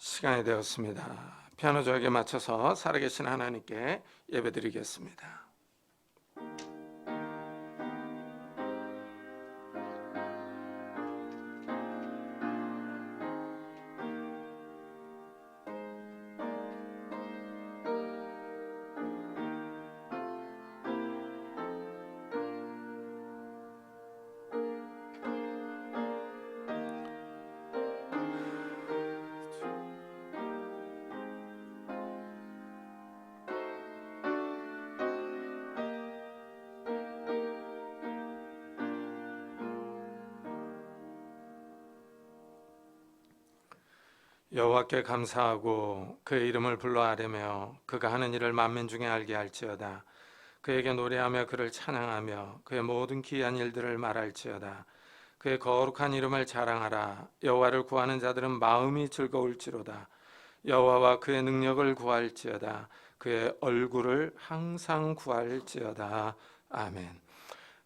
시간이 되었습니다. 피아노 조약에 맞춰서 살아계신 하나님께 예배드리겠습니다. 여호와께 감사하고 그의 이름을 불러 아뢰며 그가 하는 일을 만민 중에 알게 할지어다. 그에게 노래하며 그를 찬양하며 그의 모든 기이한 일들을 말할지어다. 그의 거룩한 이름을 자랑하라. 여호와를 구하는 자들은 마음이 즐거울지로다. 여호와와 그의 능력을 구할지어다. 그의 얼굴을 항상 구할지어다. 아멘.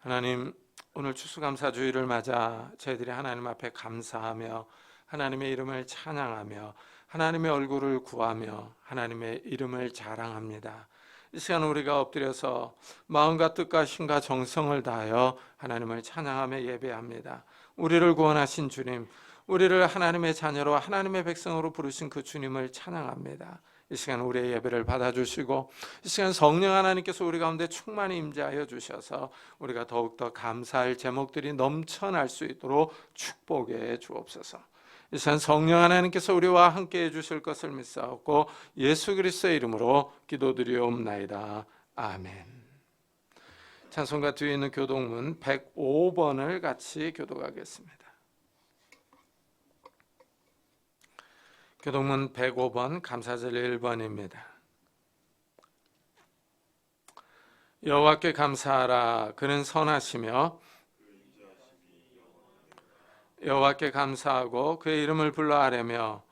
하나님, 오늘 추수감사주일을 맞아 저희들이 하나님 앞에 감사하며 하나님의 이름을 찬양하며 하나님의 얼굴을 구하며 하나님의 이름을 자랑합니다. 이 시간 우리가 엎드려서 마음과 뜻과 힘과 정성을 다하여 하나님을 찬양하며 예배합니다. 우리를 구원하신 주님, 우리를 하나님의 자녀로 하나님의 백성으로 부르신 그 주님을 찬양합니다. 이 시간 우리의 예배를 받아주시고 이 시간 성령 하나님께서 우리 가운데 충만히 임재하여 주셔서 우리가 더욱더 감사할 제목들이 넘쳐날 수 있도록 축복해 주옵소서. 이 시간 성령 하나님께서 우리와 함께 해주실 것을 믿사옵고 예수 그리스도의 이름으로 기도드리옵나이다. 아멘. 찬송가 뒤에 있는 교동문 105번을 같이 교독하겠습니다. 교동문 105번 감사절 1번입니다. 여호와께 감사하라. 그는 선하시며 여호와께 감사하고 그의 이름을 불러 아뢰며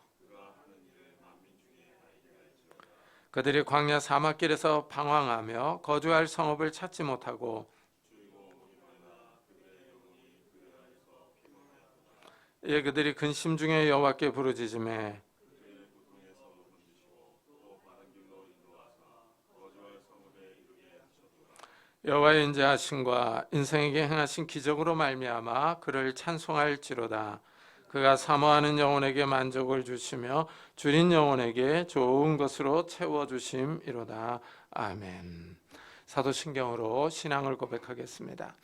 그들이 광야 사막길에서 방황하며 거주할 성읍을 찾지 못하고 이에 그들이 근심 중에 여호와께 부르짖으매 여호와의 인자하심과 인생에게 행하신 기적으로 말미암아 그를 찬송할지로다. 그가 사모하는 영혼에게 만족을 주시며 줄인 영혼에게 좋은 것으로 채워주심이로다. 아멘. 사도신경으로 신앙을 고백하겠습니다.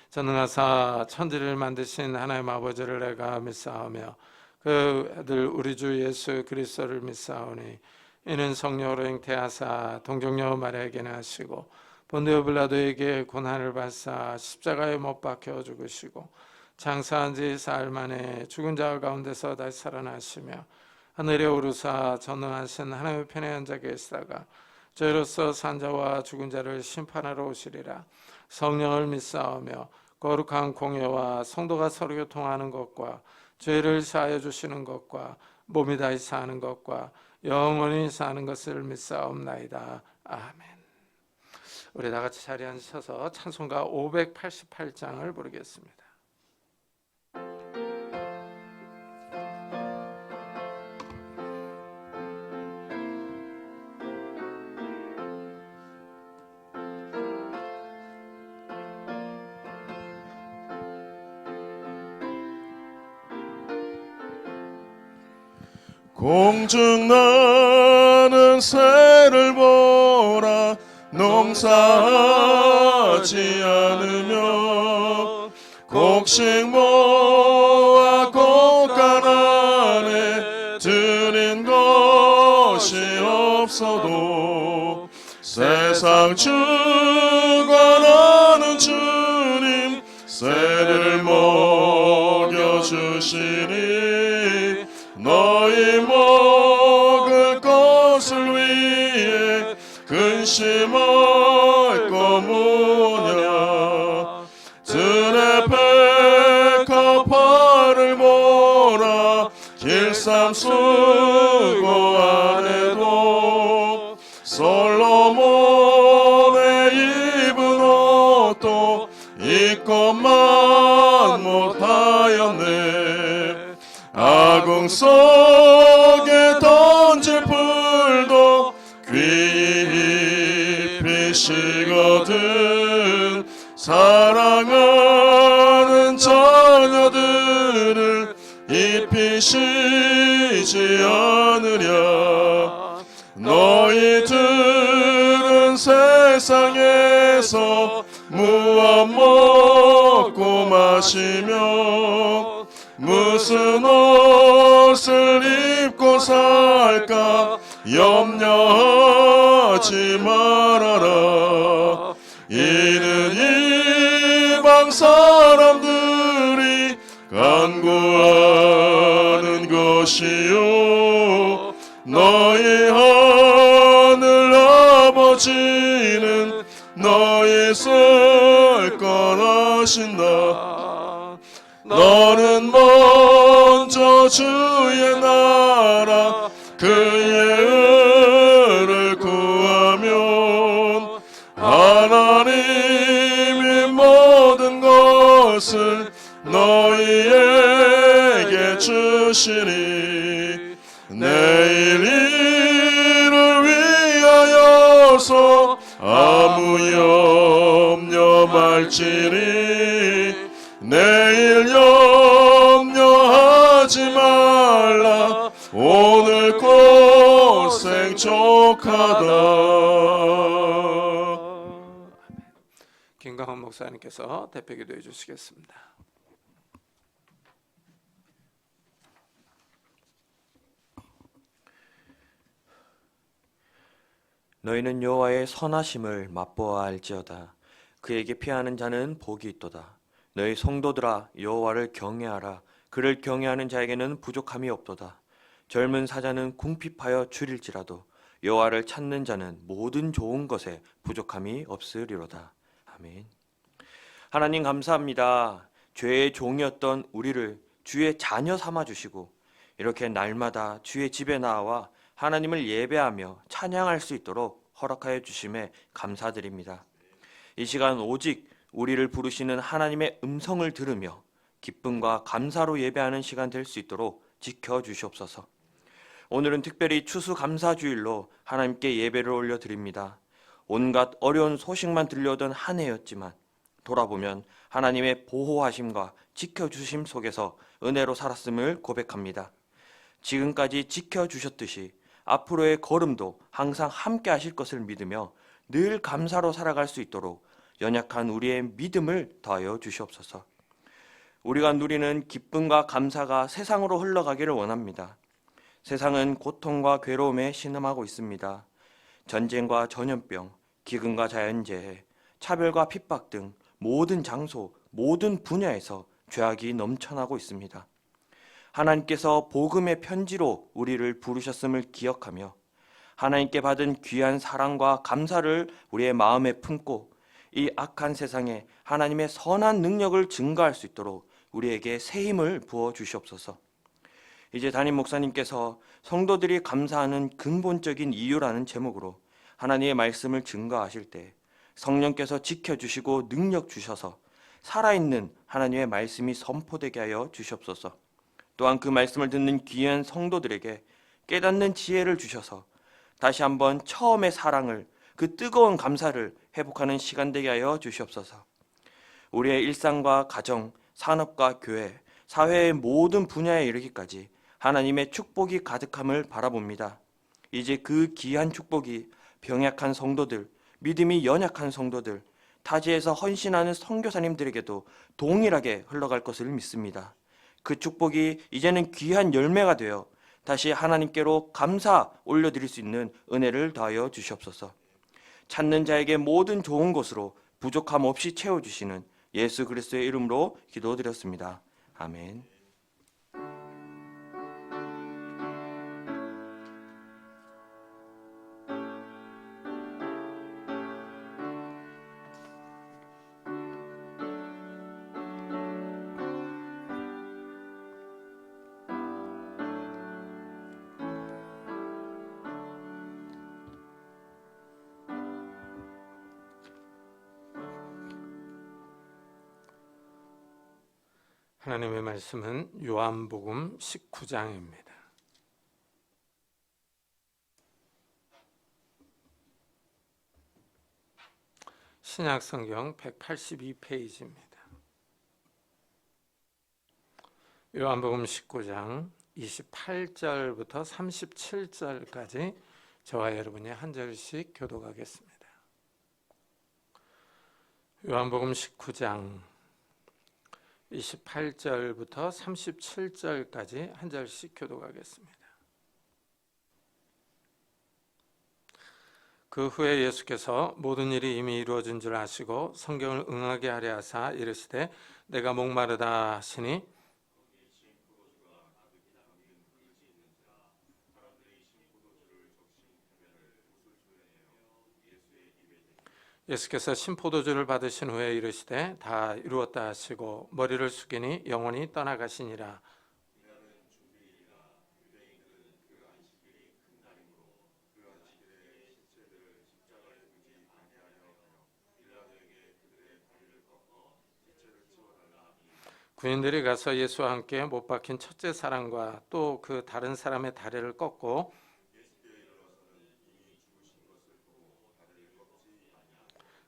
전능하사 천지를 만드신 하나님 아버지를 내가 믿사오며 그 아들 우리 주 예수 그리스도를 믿사오니 이는 성령으로 잉태하사 동정녀 마리아에게 나시고 본디오 빌라도에게 고난을 받사 십자가에 못 박혀 죽으시고 장사한 지 사흘 만에 죽은 자 가운데서 다시 살아나시며 하늘에 오르사 전능하신 하나님의 편에 앉아 계시다가 저희로서 산자와 죽은 자를 심판하러 오시리라. 성령을 믿사오며 거룩한 공예와 성도가 서로 교통하는 것과 죄를 사하여 주시는 것과 몸이 다시 사는 것과 영원히 사는 것을 믿사옵나이다. 아멘. 우리 다 같이 자리에 앉으셔서 찬송가 588장을 부르겠습니다. 공중 나는 새를 보라. 농사하지 않으며 곡식 모아 곳간 안에 드린 것이 없어도 세상 주관하는 주님 새를 먹여주시니 너희 먹을 것을 위해 근심할 거 뭐냐. 들의 백합화를 몰아 길쌈 수고 안 해도 솔로몬의 입은 옷도 입것만 못하였네. 아궁 속에 더 계시거든. 사랑하는 자녀들을 입히시지 않으랴. 너희들은 세상에서 무엇 먹고 마시며 무슨 옷을 입고 살까 염려하지 말아라. 이는 이방 사람들이 간구하는 것이요 너희 하늘 아버지는 너희 쓸 거라신다. 너는 먼저 주의 나라 그의 의를 구하면 하나님이 모든 것을 너희에게 주시니. 내일 일을 위하여서 아무 염려 말지니 내일 염려하지 말라. 오늘 고생 족하다. 김강원 목사님께서 대표 기도해 주시겠습니다. 너희는 여호와의 선하심을 맛보아 알지어다. 그에게 피하는 자는 복이 있도다. 너희 성도들아 여호와를 경외하라. 그를 경외하는 자에게는 부족함이 없도다. 젊은 사자는 궁핍하여 줄일지라도 여호와를 찾는 자는 모든 좋은 것에 부족함이 없으리로다. 아멘. 하나님 감사합니다. 죄의 종이었던 우리를 주의 자녀 삼아 주시고 이렇게 날마다 주의 집에 나와 하나님을 예배하며 찬양할 수 있도록 허락하여 주심에 감사드립니다. 이 시간 오직 우리를 부르시는 하나님의 음성을 들으며 기쁨과 감사로 예배하는 시간 될 수 있도록 지켜주시옵소서. 오늘은 특별히 추수감사주일로 하나님께 예배를 올려드립니다. 온갖 어려운 소식만 들려오던 한 해였지만 돌아보면 하나님의 보호하심과 지켜주심 속에서 은혜로 살았음을 고백합니다. 지금까지 지켜주셨듯이 앞으로의 걸음도 항상 함께 하실 것을 믿으며 늘 감사로 살아갈 수 있도록 연약한 우리의 믿음을 더하여 주시옵소서. 우리가 누리는 기쁨과 감사가 세상으로 흘러가기를 원합니다. 세상은 고통과 괴로움에 신음하고 있습니다. 전쟁과 전염병, 기근과 자연재해, 차별과 핍박 등 모든 장소, 모든 분야에서 죄악이 넘쳐나고 있습니다. 하나님께서 복음의 편지로 우리를 부르셨음을 기억하며 하나님께 받은 귀한 사랑과 감사를 우리의 마음에 품고 이 악한 세상에 하나님의 선한 능력을 증거할 수 있도록 우리에게 새 힘을 부어 주시옵소서. 이제 담임 목사님께서 성도들이 감사하는 근본적인 이유라는 제목으로 하나님의 말씀을 증거하실 때 성령께서 지켜주시고 능력 주셔서 살아있는 하나님의 말씀이 선포되게 하여 주시옵소서. 또한 그 말씀을 듣는 귀한 성도들에게 깨닫는 지혜를 주셔서 다시 한번 처음의 사랑을, 그 뜨거운 감사를 회복하는 시간 되게 하여 주시옵소서. 우리의 일상과 가정, 산업과 교회, 사회의 모든 분야에 이르기까지 하나님의 축복이 가득함을 바라봅니다. 이제 그 귀한 축복이 병약한 성도들, 믿음이 연약한 성도들, 타지에서 헌신하는 선교사님들에게도 동일하게 흘러갈 것을 믿습니다. 그 축복이 이제는 귀한 열매가 되어 다시 하나님께로 감사 올려드릴 수 있는 은혜를 더하여 주시옵소서. 찾는 자에게 모든 좋은 것으로 부족함 없이 채워주시는 예수 그리스도의 이름으로 기도드렸습니다. 아멘. 하나님의 말씀은 요한복음 19장입니다. 신약성경 182페이지입니다. 요한복음 19장 28절부터 37절까지 저와 여러분이 한 절씩 교독하겠습니다. 요한복음 19장 28절부터 37절까지 한 절씩 교독하겠습니다. 그 후에 예수께서 모든 일이 이미 이루어진 줄 아시고 성경을 응하게 하려 하사 이르시되 내가 목마르다 하시니 예수께서 신포도주를 받으신 후에 이르시되 다 이루었다 하시고 머리를 숙이니 영혼이 떠나가시니라. 군인들이 가서 예수와 함께 못 박힌 첫째 사람과 또 그 다른 사람의 다리를 꺾고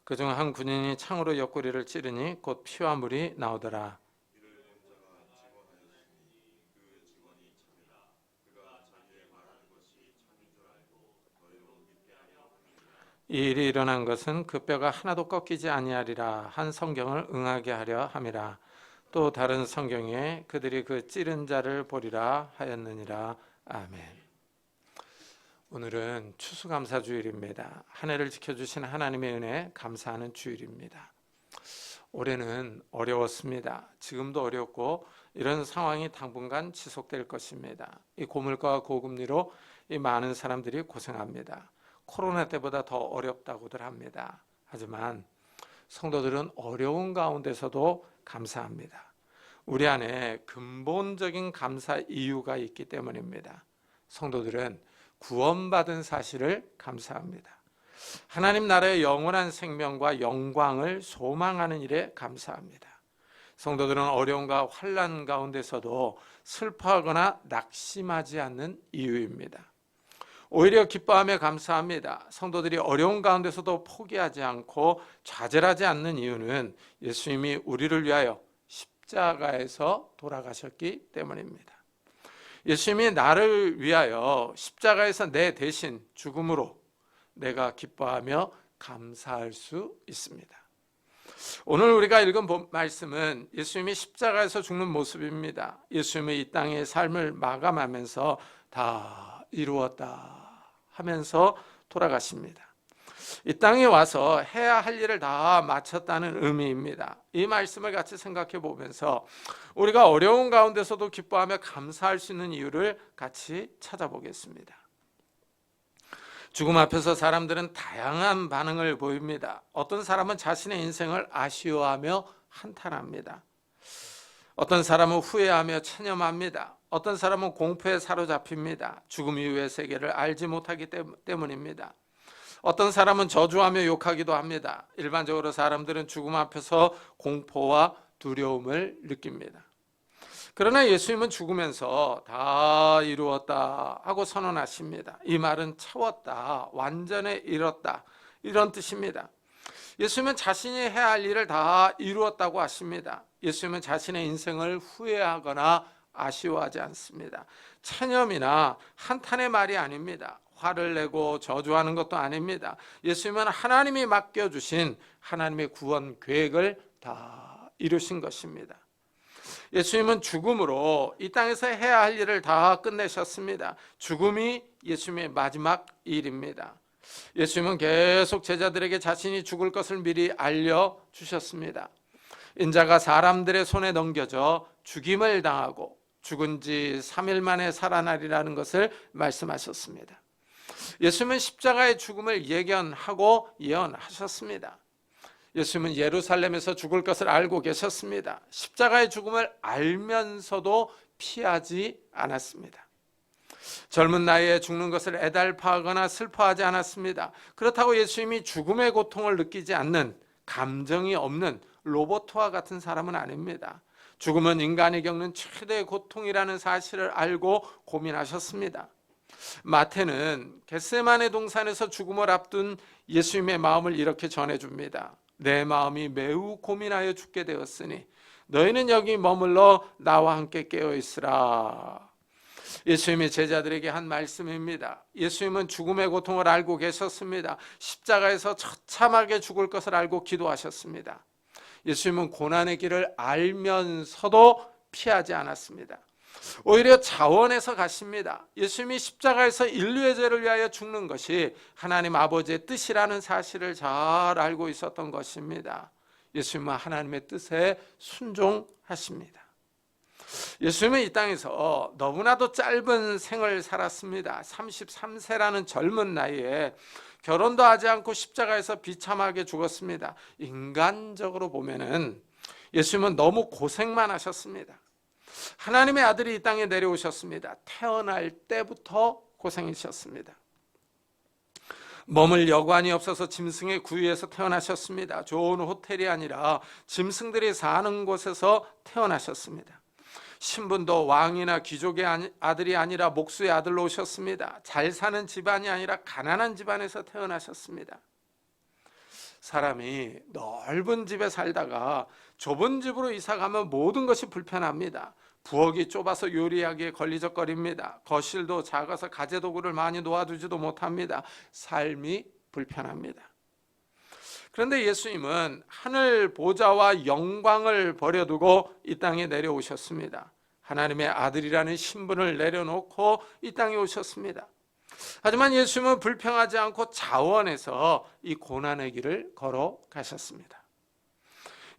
그중 한 군인이 창으로 옆구리를 찌르니 곧 피와 물이 나오더라. 이 일이 일어난 것은 그 뼈가 하나도 꺾이지 아니하리라 한 성경을 응하게 하려 함이라. 또 다른 성경에 그들이 그 찌른 자를 보리라 하였느니라. 아멘. 오늘은 추수감사주일입니다. 한 해를 지켜주신 하나님의 은혜 감사하는 주일입니다. 올해는 어려웠습니다. 지금도 어렵고 이런 상황이 당분간 지속될 것입니다. 이 고물가와 고금리로 이 많은 사람들이 고생합니다. 코로나 때보다 더 어렵다고들 합니다. 하지만 성도들은 어려운 가운데서도 감사합니다. 우리 안에 근본적인 감사 이유가 있기 때문입니다. 성도들은 구원받은 사실을 감사합니다. 하나님 나라의 영원한 생명과 영광을 소망하는 일에 감사합니다. 성도들은 어려움과 환난 가운데서도 슬퍼하거나 낙심하지 않는 이유입니다. 오히려 기뻐하며 감사합니다. 성도들이 어려운 가운데서도 포기하지 않고 좌절하지 않는 이유는 예수님이 우리를 위하여 십자가에서 돌아가셨기 때문입니다. 예수님이 나를 위하여 십자가에서 내 대신 죽음으로 내가 기뻐하며 감사할 수 있습니다. 오늘 우리가 읽은 말씀은 예수님이 십자가에서 죽는 모습입니다. 예수님이 이 땅의 삶을 마감하면서 다 이루었다 하면서 돌아가십니다. 이 땅에 와서 해야 할 일을 다 마쳤다는 의미입니다. 이 말씀을 같이 생각해 보면서 우리가 어려운 가운데서도 기뻐하며 감사할 수 있는 이유를 같이 찾아보겠습니다. 죽음 앞에서 사람들은 다양한 반응을 보입니다. 어떤 사람은 자신의 인생을 아쉬워하며 한탄합니다. 어떤 사람은 후회하며 체념합니다. 어떤 사람은 공포에 사로잡힙니다. 죽음 이후의 세계를 알지 못하기 때문입니다. 어떤 사람은 저주하며 욕하기도 합니다. 일반적으로 사람들은 죽음 앞에서 공포와 두려움을 느낍니다. 그러나 예수님은 죽으면서 다 이루었다 하고 선언하십니다. 이 말은 채웠다, 완전히 이뤘다 이런 뜻입니다. 예수님은 자신이 해야 할 일을 다 이루었다고 하십니다. 예수님은 자신의 인생을 후회하거나 아쉬워하지 않습니다. 체념이나 한탄의 말이 아닙니다. 화를 내고 저주하는 것도 아닙니다. 예수님은 하나님이 맡겨주신 하나님의 구원 계획을 다 이루신 것입니다. 예수님은 죽음으로 이 땅에서 해야 할 일을 다 끝내셨습니다. 죽음이 예수님의 마지막 일입니다. 예수님은 계속 제자들에게 자신이 죽을 것을 미리 알려주셨습니다. 인자가 사람들의 손에 넘겨져 죽임을 당하고 죽은 지 3일 만에 살아나리라는 것을 말씀하셨습니다. 예수님은 십자가의 죽음을 예견하고 예언하셨습니다. 예수님은 예루살렘에서 죽을 것을 알고 계셨습니다. 십자가의 죽음을 알면서도 피하지 않았습니다. 젊은 나이에 죽는 것을 애달파하거나 슬퍼하지 않았습니다. 그렇다고 예수님이 죽음의 고통을 느끼지 않는, 감정이 없는 로봇과 같은 사람은 아닙니다. 죽음은 인간이 겪는 최대의 고통이라는 사실을 알고 고민하셨습니다. 마태는 겟세마네 동산에서 죽음을 앞둔 예수님의 마음을 이렇게 전해줍니다. 내 마음이 매우 고민하여 죽게 되었으니 너희는 여기 머물러 나와 함께 깨어 있으라. 예수님이 제자들에게 한 말씀입니다. 예수님은 죽음의 고통을 알고 계셨습니다. 십자가에서 처참하게 죽을 것을 알고 기도하셨습니다. 예수님은 고난의 길을 알면서도 피하지 않았습니다. 오히려 자원해서 가십니다. 예수님이 십자가에서 인류의 죄를 위하여 죽는 것이 하나님 아버지의 뜻이라는 사실을 잘 알고 있었던 것입니다. 예수님은 하나님의 뜻에 순종하십니다. 예수님은 이 땅에서 너무나도 짧은 생을 살았습니다. 33세라는 젊은 나이에 결혼도 하지 않고 십자가에서 비참하게 죽었습니다. 인간적으로 보면은 예수님은 너무 고생만 하셨습니다. 하나님의 아들이 이 땅에 내려오셨습니다. 태어날 때부터 고생이셨습니다. 머물 여관이 없어서 짐승의 구유에서 태어나셨습니다. 좋은 호텔이 아니라 짐승들이 사는 곳에서 태어나셨습니다. 신분도 왕이나 귀족의 아들이 아니라 목수의 아들로 오셨습니다. 잘 사는 집안이 아니라 가난한 집안에서 태어나셨습니다. 사람이 넓은 집에 살다가 좁은 집으로 이사가면 모든 것이 불편합니다. 부엌이 좁아서 요리하기에 걸리적거립니다. 거실도 작아서 가재도구를 많이 놓아두지도 못합니다. 삶이 불편합니다. 그런데 예수님은 하늘 보좌와 영광을 버려두고 이 땅에 내려오셨습니다. 하나님의 아들이라는 신분을 내려놓고 이 땅에 오셨습니다. 하지만 예수님은 불평하지 않고 자원해서 이 고난의 길을 걸어가셨습니다.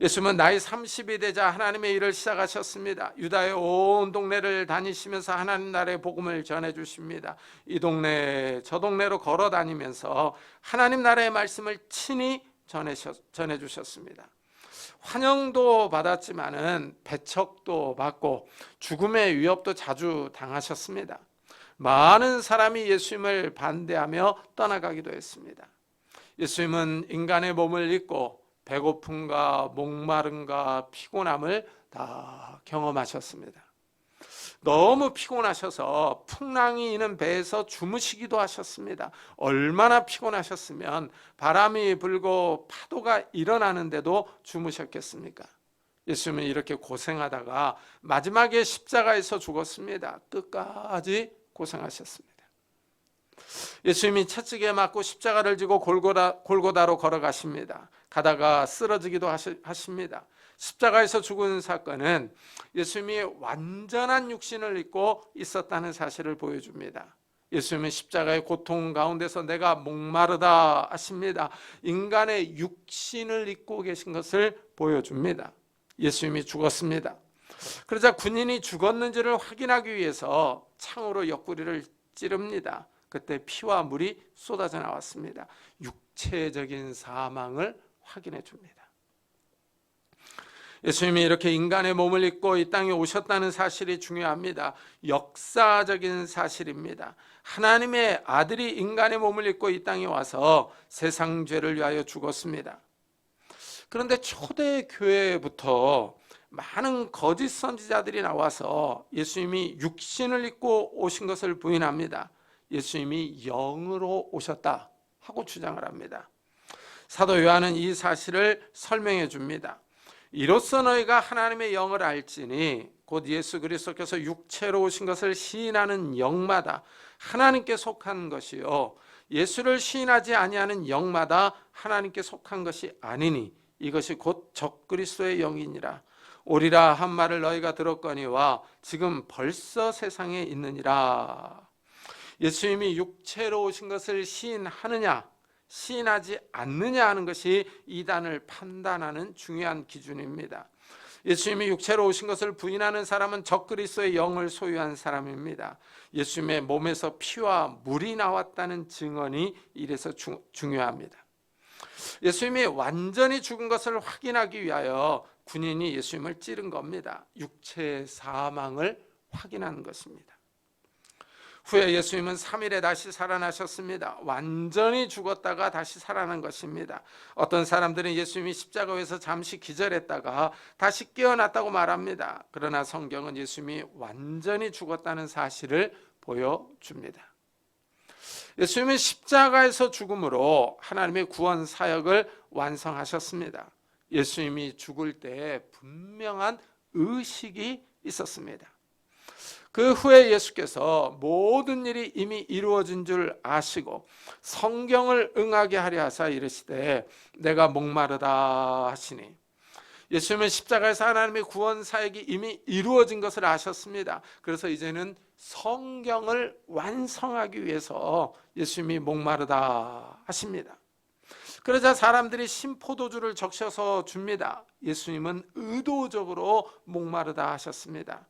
예수님은 나이 30이 되자 하나님의 일을 시작하셨습니다. 유다의 온 동네를 다니시면서 하나님 나라의 복음을 전해주십니다. 이 동네 저 동네로 걸어다니면서 하나님 나라의 말씀을 친히 전해주셨습니다. 환영도 받았지만은 배척도 받고 죽음의 위협도 자주 당하셨습니다. 많은 사람이 예수님을 반대하며 떠나가기도 했습니다. 예수님은 인간의 몸을 입고 배고픔과 목마름과 피곤함을 다 경험하셨습니다. 너무 피곤하셔서 풍랑이 있는 배에서 주무시기도 하셨습니다. 얼마나 피곤하셨으면 바람이 불고 파도가 일어나는데도 주무셨겠습니까? 예수님은 이렇게 고생하다가 마지막에 십자가에서 죽었습니다. 끝까지 고생하셨습니다. 예수님이 채찍에 맞고 십자가를 지고 골고다로 걸어가십니다. 가다가 쓰러지기도 하십니다. 십자가에서 죽은 사건은 예수님이 완전한 육신을 입고 있었다는 사실을 보여줍니다. 예수님은 십자가의 고통 가운데서 내가 목마르다 하십니다. 인간의 육신을 입고 계신 것을 보여줍니다. 예수님이 죽었습니다. 그러자 군인이 죽었는지를 확인하기 위해서 창으로 옆구리를 찌릅니다. 그때 피와 물이 쏟아져 나왔습니다. 육체적인 사망을 확인해 줍니다. 예수님이 이렇게 인간의 몸을 입고 이 땅에 오셨다는 사실이 중요합니다. 역사적인 사실입니다. 하나님의 아들이 인간의 몸을 입고 이 땅에 와서 세상 죄를 위하여 죽었습니다. 그런데 초대 교회부터 많은 거짓 선지자들이 나와서 예수님이 육신을 입고 오신 것을 부인합니다. 예수님이 영으로 오셨다 하고 주장을 합니다. 사도 요한은 이 사실을 설명해 줍니다. 이로써 너희가 하나님의 영을 알지니 곧 예수 그리스도께서 육체로 오신 것을 시인하는 영마다 하나님께 속한 것이요 예수를 시인하지 아니하는 영마다 하나님께 속한 것이 아니니 이것이 곧 적그리스도의 영이니라. 오리라 한 말을 너희가 들었거니와 지금 벌써 세상에 있느니라. 예수님이 육체로 오신 것을 시인하느냐 시인하지 않느냐 하는 것이 이단을 판단하는 중요한 기준입니다. 예수님이 육체로 오신 것을 부인하는 사람은 적그리스도의 영을 소유한 사람입니다. 예수님의 몸에서 피와 물이 나왔다는 증언이 이래서 중요합니다. 예수님이 완전히 죽은 것을 확인하기 위하여 군인이 예수님을 찌른 겁니다. 육체의 사망을 확인하는 것입니다. 후에 예수님은 3일에 다시 살아나셨습니다. 완전히 죽었다가 다시 살아난 것입니다. 어떤 사람들은 예수님이 십자가에서 잠시 기절했다가 다시 깨어났다고 말합니다. 그러나 성경은 예수님이 완전히 죽었다는 사실을 보여줍니다. 예수님은 십자가에서 죽음으로 하나님의 구원 사역을 완성하셨습니다. 예수님이 죽을 때 분명한 의식이 있었습니다. 그 후에 예수께서 모든 일이 이미 이루어진 줄 아시고 성경을 응하게 하려 하사 이르시되 내가 목마르다 하시니, 예수님은 십자가에서 하나님의 구원 사역이 이미 이루어진 것을 아셨습니다. 그래서 이제는 성경을 완성하기 위해서 예수님이 목마르다 하십니다. 그러자 사람들이 신포도주를 적셔서 줍니다. 예수님은 의도적으로 목마르다 하셨습니다.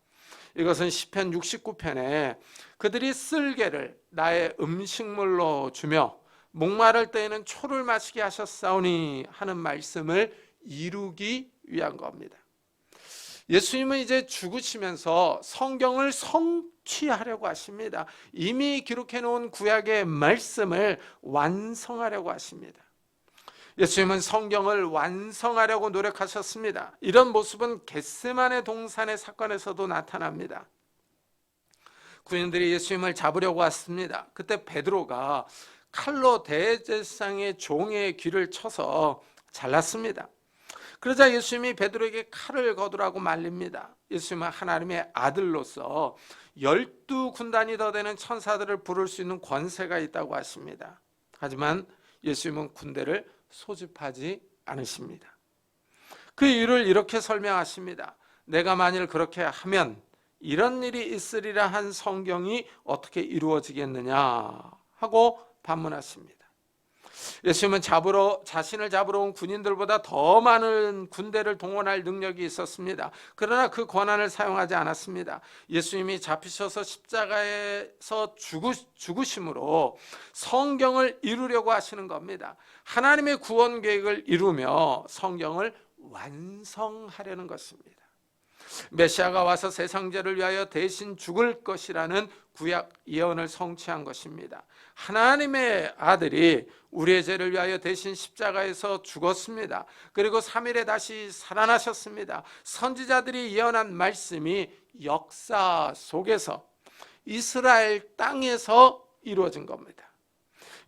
이것은 시편 69편에 그들이 쓸개를 나의 음식물로 주며 목마를 때에는 초를 마시게 하셨사오니 하는 말씀을 이루기 위한 겁니다. 예수님은 이제 죽으시면서 성경을 성취하려고 하십니다. 이미 기록해 놓은 구약의 말씀을 완성하려고 하십니다. 예수님은 성경을 완성하려고 노력하셨습니다. 이런 모습은 겟세마네 동산의 사건에서도 나타납니다. 군인들이 예수님을 잡으려고 왔습니다. 그때 베드로가 칼로 대제사장의 종의 귀를 쳐서 잘랐습니다. 그러자 예수님이 베드로에게 칼을 거두라고 말립니다. 예수님은 하나님의 아들로서 12군단이 더 되는 천사들을 부를 수 있는 권세가 있다고 하십니다. 하지만 예수님은 군대를 소집하지 않으십니다. 그 이유를 이렇게 설명하십니다. 내가 만일 그렇게 하면 이런 일이 있으리라 한 성경이 어떻게 이루어지겠느냐 하고 반문하십니다. 예수님은 자신을 잡으러 온 군인들보다 더 많은 군대를 동원할 능력이 있었습니다. 그러나 그 권한을 사용하지 않았습니다. 예수님이 잡히셔서 십자가에서 죽으심으로 성경을 이루려고 하시는 겁니다. 하나님의 구원 계획을 이루며 성경을 완성하려는 것입니다. 메시아가 와서 세상 죄를 위하여 대신 죽을 것이라는 구약 예언을 성취한 것입니다. 하나님의 아들이 우리의 죄를 위하여 대신 십자가에서 죽었습니다. 그리고 3일에 다시 살아나셨습니다. 선지자들이 예언한 말씀이 역사 속에서 이스라엘 땅에서 이루어진 겁니다.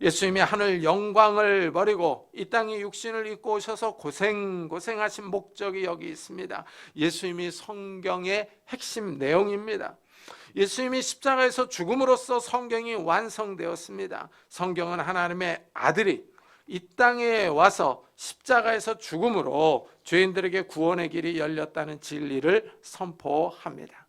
예수님이 하늘 영광을 버리고 이 땅에 육신을 입고 오셔서 고생하신 목적이 여기 있습니다. 예수님이 성경의 핵심 내용입니다. 예수님이 십자가에서 죽음으로써 성경이 완성되었습니다. 성경은 하나님의 아들이 이 땅에 와서 십자가에서 죽음으로 죄인들에게 구원의 길이 열렸다는 진리를 선포합니다.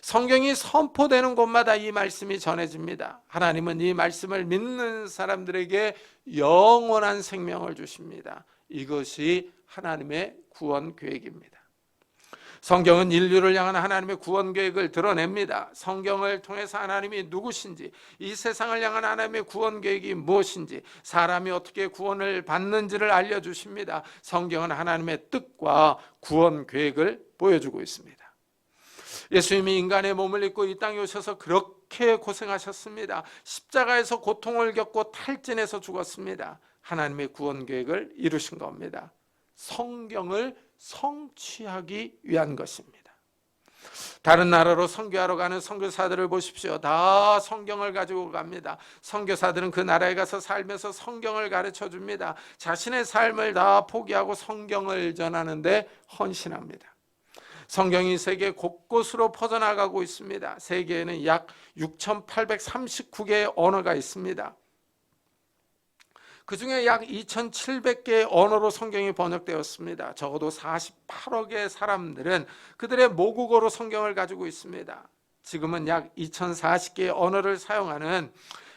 성경이 선포되는 곳마다 이 말씀이 전해집니다. 하나님은 이 말씀을 믿는 사람들에게 영원한 생명을 주십니다. 이것이 하나님의 구원 계획입니다. 성경은 인류를 향한 하나님의 구원 계획을 드러냅니다. 성경을 통해서 하나님이 누구신지, 이 세상을 향한 하나님의 구원 계획이 무엇인지, 사람이 어떻게 구원을 받는지를 알려주십니다. 성경은 하나님의 뜻과 구원 계획을 보여주고 있습니다. 예수님이 인간의 몸을 입고 이 땅에 오셔서 그렇게 고생하셨습니다. 십자가에서 고통을 겪고 탈진해서 죽었습니다. 하나님의 구원 계획을 이루신 겁니다. 성경을 성취하기 위한 것입니다. 다른 나라로 선교하러 가는 선교사들을 보십시오. 다 성경을 가지고 갑니다. 선교사들은 그 나라에 가서 살면서 성경을 가르쳐 줍니다. 자신의 삶을 다 포기하고 성경을 전하는데 헌신합니다. 성경이 세계 곳곳으로 퍼져나가고 있습니다. 세계에는 약 6,839개의 언어가 있습니다. 그 중에 약 2,700개의 언어로 성경이 번역되었습니다. 적어도 48억의 사람들은 그들의 모국어로 성경을 가지고 있습니다. 지금은 약 2,040개의 언어를 사용하는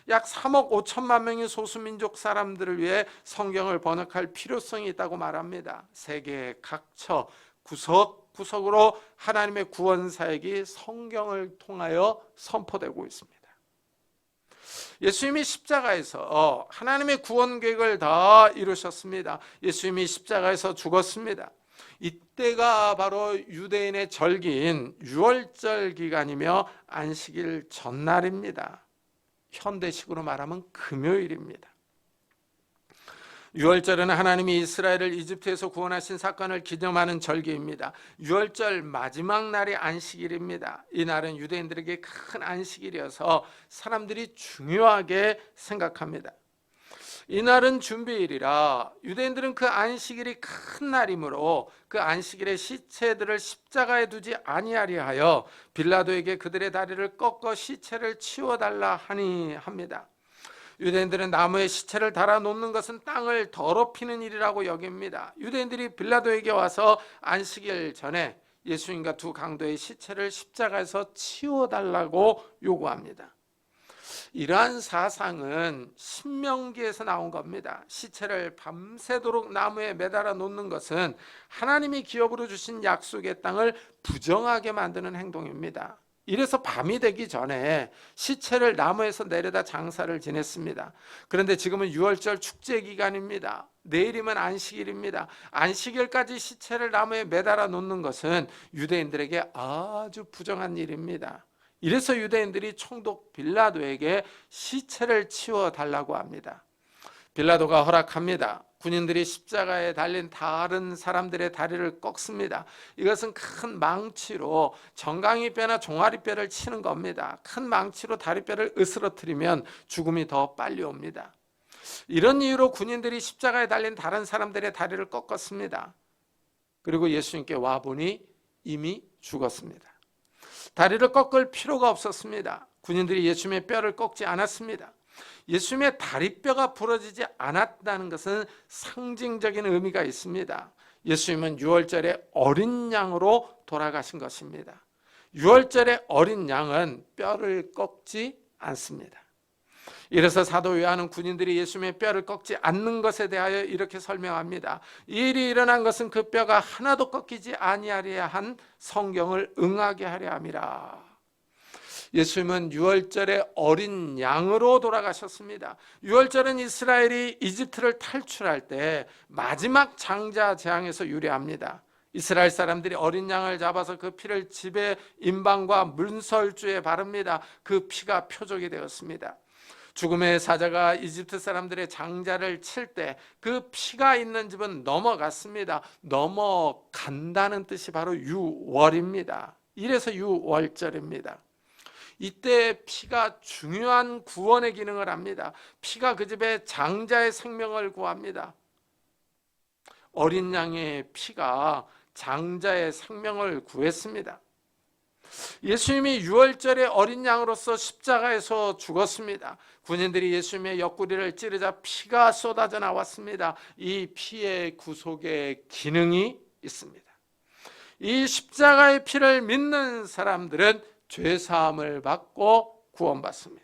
약 3억 5천만 명의 소수민족 사람들을 위해 성경을 번역할 필요성이 있다고 말합니다. 세계의 각처 구석구석으로 하나님의 구원 사역이 성경을 통하여 선포되고 있습니다. 예수님이 십자가에서 하나님의 구원 계획을 다 이루셨습니다. 예수님이 십자가에서 죽었습니다. 이때가 바로 유대인의 절기인 유월절 기간이며 안식일 전날입니다. 현대식으로 말하면 금요일입니다. 유월절은 하나님이 이스라엘을 이집트에서 구원하신 사건을 기념하는 절기입니다. 유월절 마지막 날이 안식일입니다. 이 날은 유대인들에게 큰 안식일이어서 사람들이 중요하게 생각합니다. 이 날은 준비일이라 유대인들은 그 안식일이 큰 날이므로 그 안식일에 시체들을 십자가에 두지 아니하려 하여 빌라도에게 그들의 다리를 꺾어 시체를 치워달라 하니 합니다. 유대인들은 나무에 시체를 달아 놓는 것은 땅을 더럽히는 일이라고 여깁니다. 유대인들이 빌라도에게 와서 안식일 전에 예수님과 두 강도의 시체를 십자가에서 치워달라고 요구합니다. 이러한 사상은 신명기에서 나온 겁니다. 시체를 밤새도록 나무에 매달아 놓는 것은 하나님이 기업으로 주신 약속의 땅을 부정하게 만드는 행동입니다. 이래서 밤이 되기 전에 시체를 나무에서 내려다 장사를 지냈습니다. 그런데 지금은 유월절 축제 기간입니다. 내일이면 안식일입니다. 안식일까지 시체를 나무에 매달아 놓는 것은 유대인들에게 아주 부정한 일입니다. 이래서 유대인들이 총독 빌라도에게 시체를 치워달라고 합니다. 빌라도가 허락합니다. 군인들이 십자가에 달린 다른 사람들의 다리를 꺾습니다. 이것은 큰 망치로 정강이뼈나 종아리뼈를 치는 겁니다. 큰 망치로 다리뼈를 으스러뜨리면 죽음이 더 빨리 옵니다. 이런 이유로 군인들이 십자가에 달린 다른 사람들의 다리를 꺾었습니다. 그리고 예수님께 와보니 이미 죽었습니다. 다리를 꺾을 필요가 없었습니다. 군인들이 예수님의 뼈를 꺾지 않았습니다. 예수님의 다리뼈가 부러지지 않았다는 것은 상징적인 의미가 있습니다. 예수님은 유월절에 어린 양으로 돌아가신 것입니다. 유월절에 어린 양은 뼈를 꺾지 않습니다. 이래서 사도 요한은 군인들이 예수님의 뼈를 꺾지 않는 것에 대하여 이렇게 설명합니다. 이 일이 일어난 것은 그 뼈가 하나도 꺾이지 아니하려 한 성경을 응하게 하려 함이라. 예수님은 유월절에 어린 양으로 돌아가셨습니다. 유월절은 이스라엘이 이집트를 탈출할 때 마지막 장자 재앙에서 유래합니다. 이스라엘 사람들이 어린 양을 잡아서 그 피를 집에 임방과 문설주에 바릅니다. 그 피가 표적이 되었습니다. 죽음의 사자가 이집트 사람들의 장자를 칠 때 그 피가 있는 집은 넘어갔습니다. 넘어간다는 뜻이 바로 유월입니다. 이래서 유월절입니다. 이때 피가 중요한 구원의 기능을 합니다. 피가 그 집의 장자의 생명을 구합니다. 어린 양의 피가 장자의 생명을 구했습니다. 예수님이 유월절에 어린 양으로서 십자가에서 죽었습니다. 군인들이 예수님의 옆구리를 찌르자 피가 쏟아져 나왔습니다. 이 피의 구속의 기능이 있습니다. 이 십자가의 피를 믿는 사람들은 죄사함을 받고 구원받습니다.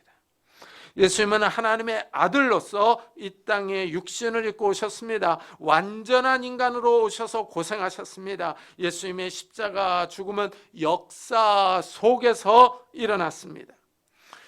예수님은 하나님의 아들로서 이 땅에 육신을 입고 오셨습니다. 완전한 인간으로 오셔서 고생하셨습니다. 예수님의 십자가 죽음은 역사 속에서 일어났습니다.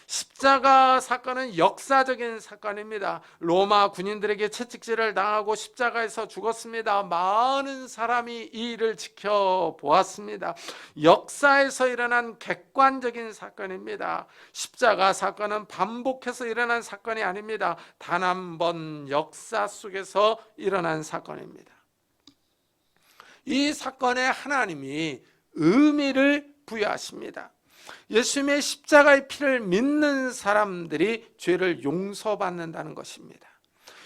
십자가 사건은 역사적인 사건입니다. 로마 군인들에게 채찍질을 당하고 십자가에서 죽었습니다. 많은 사람이 이 일을 지켜보았습니다. 역사에서 일어난 객관적인 사건입니다. 십자가 사건은 반복해서 일어난 사건이 아닙니다. 단 한 번 역사 속에서 일어난 사건입니다. 이 사건에 하나님이 의미를 부여하십니다. 예수님의 십자가의 피를 믿는 사람들이 죄를 용서받는다는 것입니다.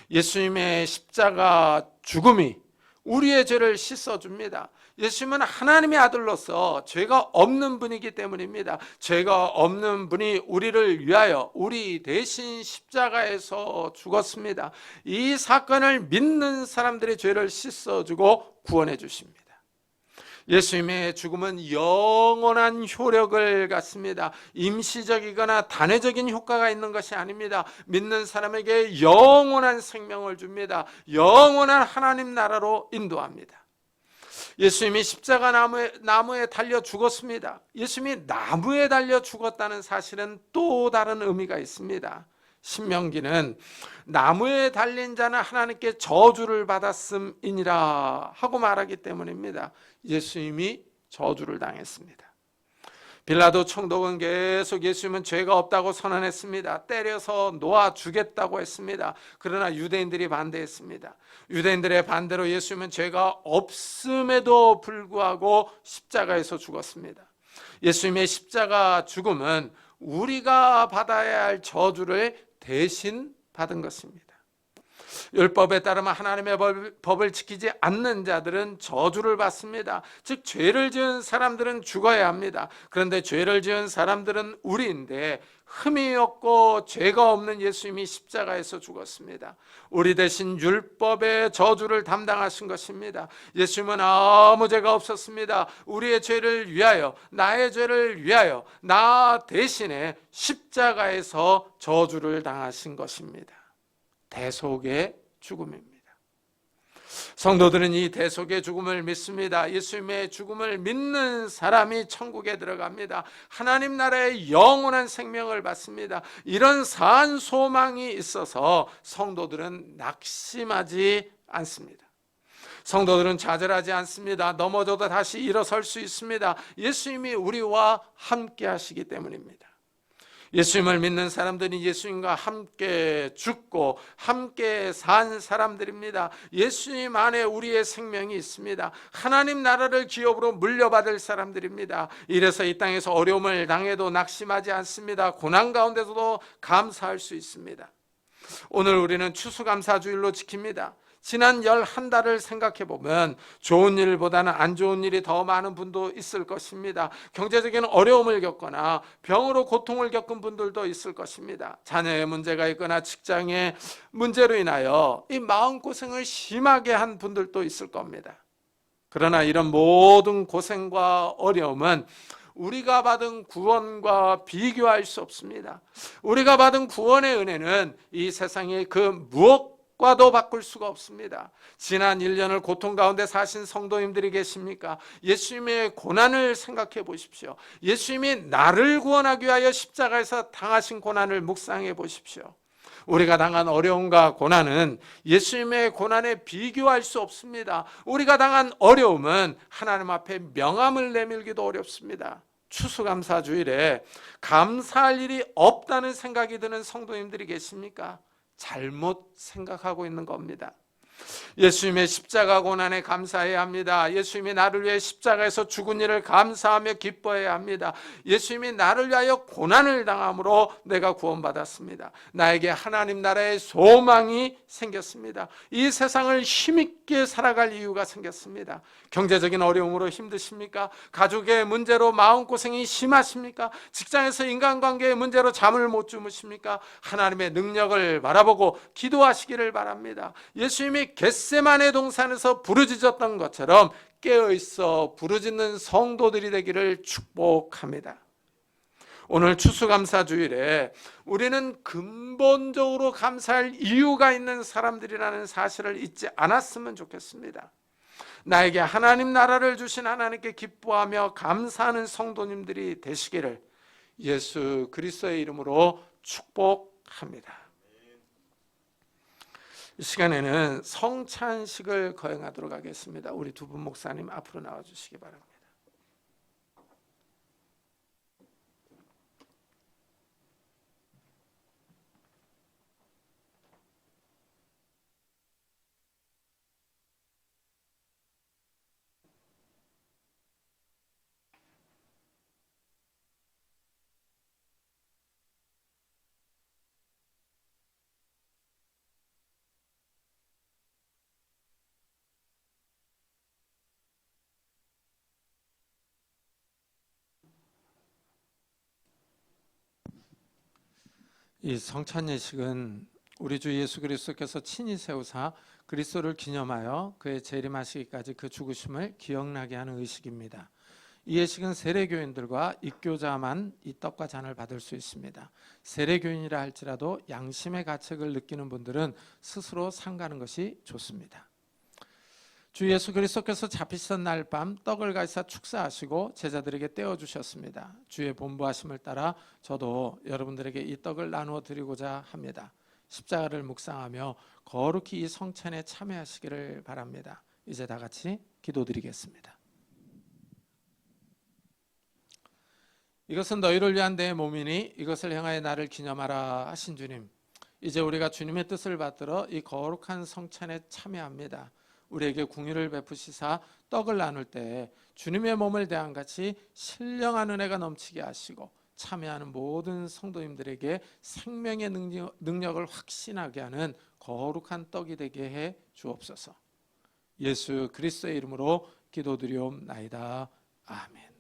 예수님의 십자가 죽음이 우리의 죄를 씻어줍니다. 예수님은 하나님의 아들로서 죄가 없는 분이기 때문입니다. 죄가 없는 분이 우리를 위하여 우리 대신 십자가에서 죽었습니다. 이 사건을 믿는 사람들의 죄를 씻어주고 구원해 주십니다. 예수님의 죽음은 영원한 효력을 갖습니다. 임시적이거나 단회적인 효과가 있는 것이 아닙니다. 믿는 사람에게 영원한 생명을 줍니다. 영원한 하나님 나라로 인도합니다. 예수님이 십자가 나무에 달려 죽었습니다. 예수님이 나무에 달려 죽었다는 사실은 또 다른 의미가 있습니다. 신명기는 나무에 달린 자는 하나님께 저주를 받았음이니라 하고 말하기 때문입니다. 예수님이 저주를 당했습니다. 빌라도 총독은 계속 예수님은 죄가 없다고 선언했습니다. 때려서 놓아 주겠다고 했습니다. 그러나 유대인들이 반대했습니다. 유대인들의 반대로 예수님은 죄가 없음에도 불구하고 십자가에서 죽었습니다. 예수님의 십자가 죽음은 우리가 받아야 할 저주를 대신 받은 것입니다. 율법에 따르면 하나님의 법을 지키지 않는 자들은 저주를 받습니다. 즉 죄를 지은 사람들은 죽어야 합니다. 그런데 죄를 지은 사람들은 우리인데 흠이 없고 죄가 없는 예수님이 십자가에서 죽었습니다. 우리 대신 율법의 저주를 담당하신 것입니다. 예수님은 아무 죄가 없었습니다. 우리의 죄를 위하여, 나의 죄를 위하여 나 대신에 십자가에서 저주를 당하신 것입니다. 대속의 죽음입니다. 성도들은 이 대속의 죽음을 믿습니다. 예수님의 죽음을 믿는 사람이 천국에 들어갑니다. 하나님 나라의 영원한 생명을 받습니다. 이런 산 소망이 있어서 성도들은 낙심하지 않습니다. 성도들은 좌절하지 않습니다. 넘어져도 다시 일어설 수 있습니다. 예수님이 우리와 함께 하시기 때문입니다. 예수님을 믿는 사람들은 예수님과 함께 죽고 함께 산 사람들입니다. 예수님 안에 우리의 생명이 있습니다. 하나님 나라를 기업으로 물려받을 사람들입니다. 이래서 이 땅에서 어려움을 당해도 낙심하지 않습니다. 고난 가운데서도 감사할 수 있습니다. 오늘 우리는 추수감사주일로 지킵니다. 지난 11달을 생각해 보면 좋은 일보다는 안 좋은 일이 더 많은 분도 있을 것입니다. 경제적인 어려움을 겪거나 병으로 고통을 겪은 분들도 있을 것입니다. 자녀의 문제가 있거나 직장의 문제로 인하여 이 마음고생을 심하게 한 분들도 있을 겁니다. 그러나 이런 모든 고생과 어려움은 우리가 받은 구원과 비교할 수 없습니다. 우리가 받은 구원의 은혜는 이 세상의 그 무엇과도 바꿀 수가 없습니다. 지난 1년을 고통 가운데 사신 성도님들이 계십니까? 예수님의 고난을 생각해 보십시오. 예수님이 나를 구원하기 위하여 십자가에서 당하신 고난을 묵상해 보십시오. 우리가 당한 어려움과 고난은 예수님의 고난에 비교할 수 없습니다. 우리가 당한 어려움은 하나님 앞에 명함을 내밀기도 어렵습니다. 추수감사주일에 감사할 일이 없다는 생각이 드는 성도님들이 계십니까? 잘못 생각하고 있는 겁니다. 예수님의 십자가 고난에 감사해야 합니다. 예수님이 나를 위해 십자가에서 죽은 일을 감사하며 기뻐해야 합니다. 예수님이 나를 위하여 고난을 당함으로 내가 구원받았습니다. 나에게 하나님 나라의 소망이 생겼습니다. 이 세상을 힘있게 살아갈 이유가 생겼습니다. 경제적인 어려움으로 힘드십니까? 가족의 문제로 마음고생이 심하십니까? 직장에서 인간관계의 문제로 잠을 못 주무십니까? 하나님의 능력을 바라보고 기도하시기를 바랍니다. 예수님이 겟세마네 동산에서 부르짖었던 것처럼 깨어있어 부르짖는 성도들이 되기를 축복합니다. 오늘 추수감사주일에 우리는 근본적으로 감사할 이유가 있는 사람들이라는 사실을 잊지 않았으면 좋겠습니다. 나에게 하나님 나라를 주신 하나님께 기뻐하며 감사하는 성도님들이 되시기를 예수 그리스도의 이름으로 축복합니다. 이 시간에는 성찬식을 거행하도록 하겠습니다. 우리 두 분 목사님 앞으로 나와주시기 바랍니다. 이 성찬 예식은 우리 주 예수 그리스도께서 친히 세우사 그리스도를 기념하여 그의 재림하시기까지 그 죽으심을 기억나게 하는 의식입니다. 이 예식은 세례교인들과 입교자만 이 떡과 잔을 받을 수 있습니다. 세례교인이라 할지라도 양심의 가책을 느끼는 분들은 스스로 삼가는 것이 좋습니다. 주 예수 그리스도께서 잡히시던 날 밤 떡을 가지사 축사하시고 제자들에게 떼어주셨습니다. 주의 본부하심을 따라 저도 여러분들에게 이 떡을 나누어 드리고자 합니다. 십자가를 묵상하며 거룩히 이 성찬에 참여하시기를 바랍니다. 이제 다 같이 기도드리겠습니다. 이것은 너희를 위한 내 몸이니 이것을 행하여 나를 기념하라 하신 주님, 이제 우리가 주님의 뜻을 받들어 이 거룩한 성찬에 참여합니다. 우리에게 궁유를 베푸시사 떡을 나눌 때 주님의 몸을 대한 같이 신령한 은혜가 넘치게 하시고 참여하는 모든 성도님들에게 생명의 능력을 확신하게 하는 거룩한 떡이 되게 해 주옵소서. 예수 그리스도의 이름으로 기도드리옵나이다. 아멘.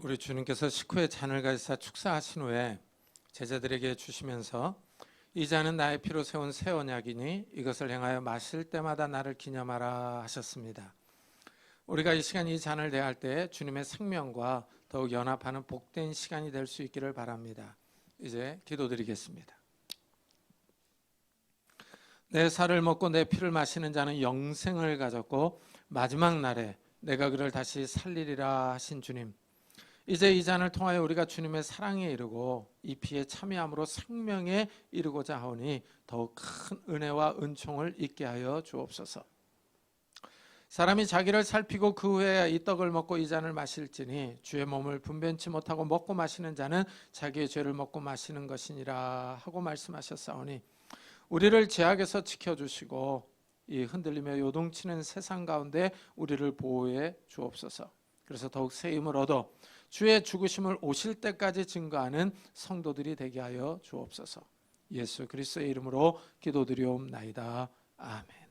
우리 주님께서 식후에 잔을 가지사 축사하신 후에 제자들에게 주시면서 이 잔은 나의 피로 세운 새 언약이니 이것을 행하여 마실 때마다 나를 기념하라 하셨습니다. 우리가 이 시간 이 잔을 대할 때 주님의 생명과 더욱 연합하는 복된 시간이 될 수 있기를 바랍니다. 이제 기도드리겠습니다. 내 살을 먹고 내 피를 마시는 자는 영생을 가졌고 마지막 날에 내가 그를 다시 살리리라 하신 주님, 이제 이 잔을 통하여 우리가 주님의 사랑에 이르고 이 피에 참여함으로 생명에 이르고자 하오니 더욱 큰 은혜와 은총을 있게 하여 주옵소서. 사람이 자기를 살피고 그 후에 이 떡을 먹고 이 잔을 마실지니 주의 몸을 분변치 못하고 먹고 마시는 자는 자기의 죄를 먹고 마시는 것이니라 하고 말씀하셨사오니 우리를 죄악에서 지켜주시고 이 흔들리며 요동치는 세상 가운데 우리를 보호해 주옵소서. 그래서 더욱 새 힘을 얻어 주의 죽으심을 오실 때까지 증거하는 성도들이 되게 하여 주옵소서. 예수 그리스도의 이름으로 기도드리옵나이다. 아멘.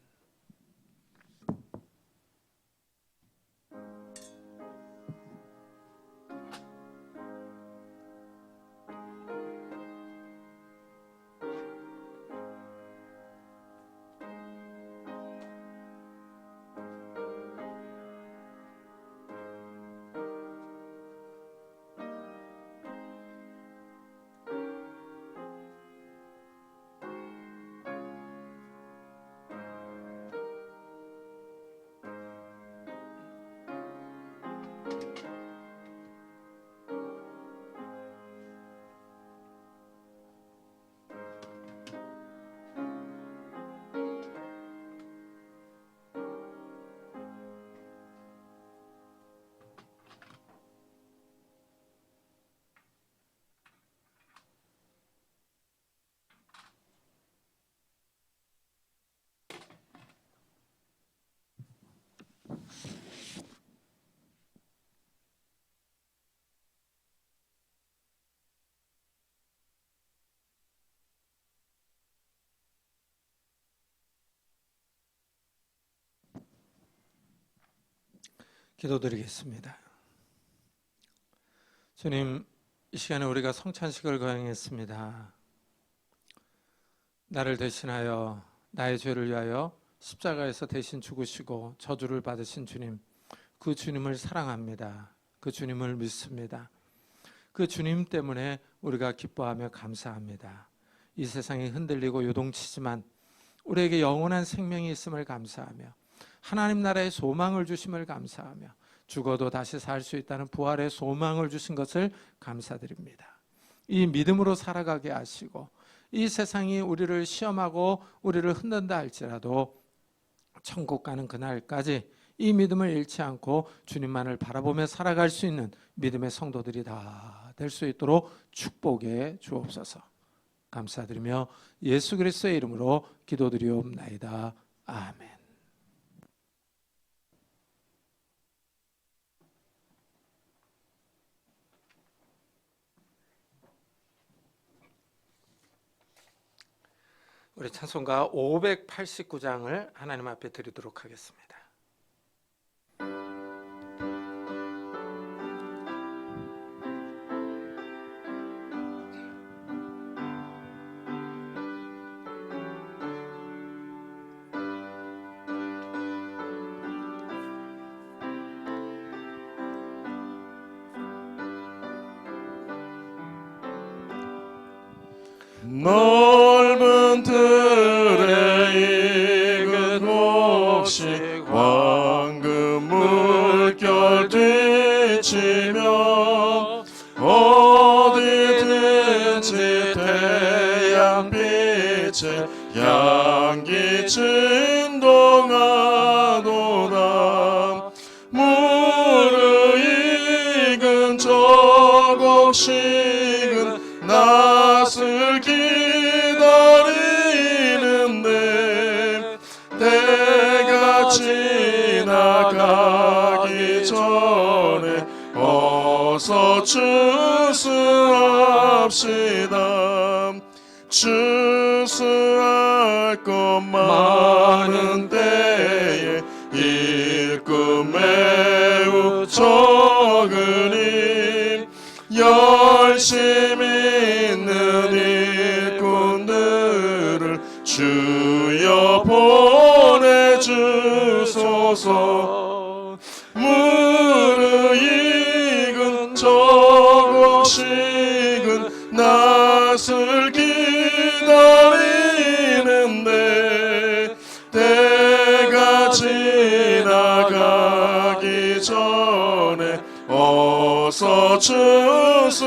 기도드리겠습니다. 주님, 이 시간에 우리가 성찬식을 거행했습니다. 나를 대신하여 나의 죄를 위하여 십자가에서 대신 죽으시고 저주를 받으신 주님, 그 주님을 사랑합니다. 그 주님을 믿습니다. 그 주님 때문에 우리가 기뻐하며 감사합니다. 이 세상이 흔들리고 요동치지만 우리에게 영원한 생명이 있음을 감사하며 하나님 나라의 소망을 주심을 감사하며 죽어도 다시 살 수 있다는 부활의 소망을 주신 것을 감사드립니다. 이 믿음으로 살아가게 하시고 이 세상이 우리를 시험하고 우리를 흔든다 할지라도 천국 가는 그날까지 이 믿음을 잃지 않고 주님만을 바라보며 살아갈 수 있는 믿음의 성도들이 다 될 수 있도록 축복해 주옵소서. 감사드리며 예수 그리스도의 이름으로 기도드리옵나이다. 아멘. 우리 찬송가 589장을 하나님 앞에 드리도록 하겠습니다. 넓은 들에 익은 몫이 황금 물결 뒤치며 어디든지 태양빛에 향기 진동하도다. 무르익은 저곡식은 낯을 기다리는데 때가 지나가기 전에 어서 추수합시다. 추수할 것 많은 때에 일꾼 매우 적으니 열심히 있는 일꾼들을 주여 보내주소서. 무르익은 저곡식은 낯을 기다리는데 때가 지나가기 전에 어서 추수합시다.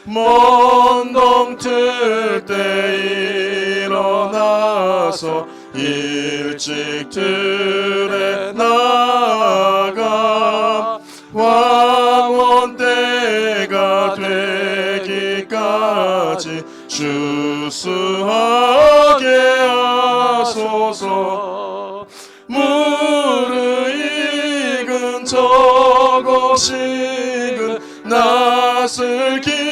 먼 동틀 때 일어나서 일찍 들에 나가 황혼 때가 되기까지 추수하게 하소서. 무르익은 저곡식은 낯을 기다리는데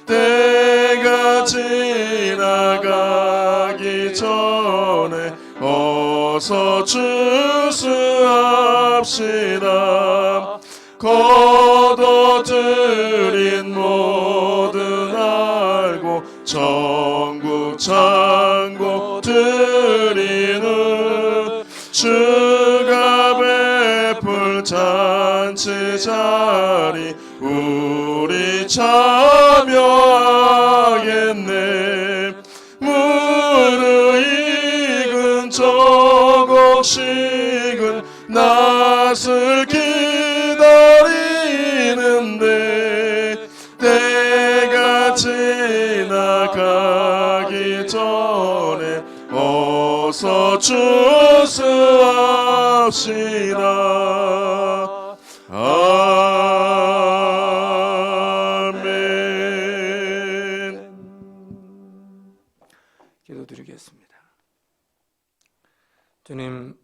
때가 지나가기 전에 어서 추수합시다. 거둬들인 모든 알고 전국 창고 드리는 주가 베풀 잔치 자리 우리 참여하겠네. 무르익은 저곡식은 낯을 기다리는데 때가 지나가기 전에 어서 추수합시다. 아멘. 기도드리겠습니다. 주님,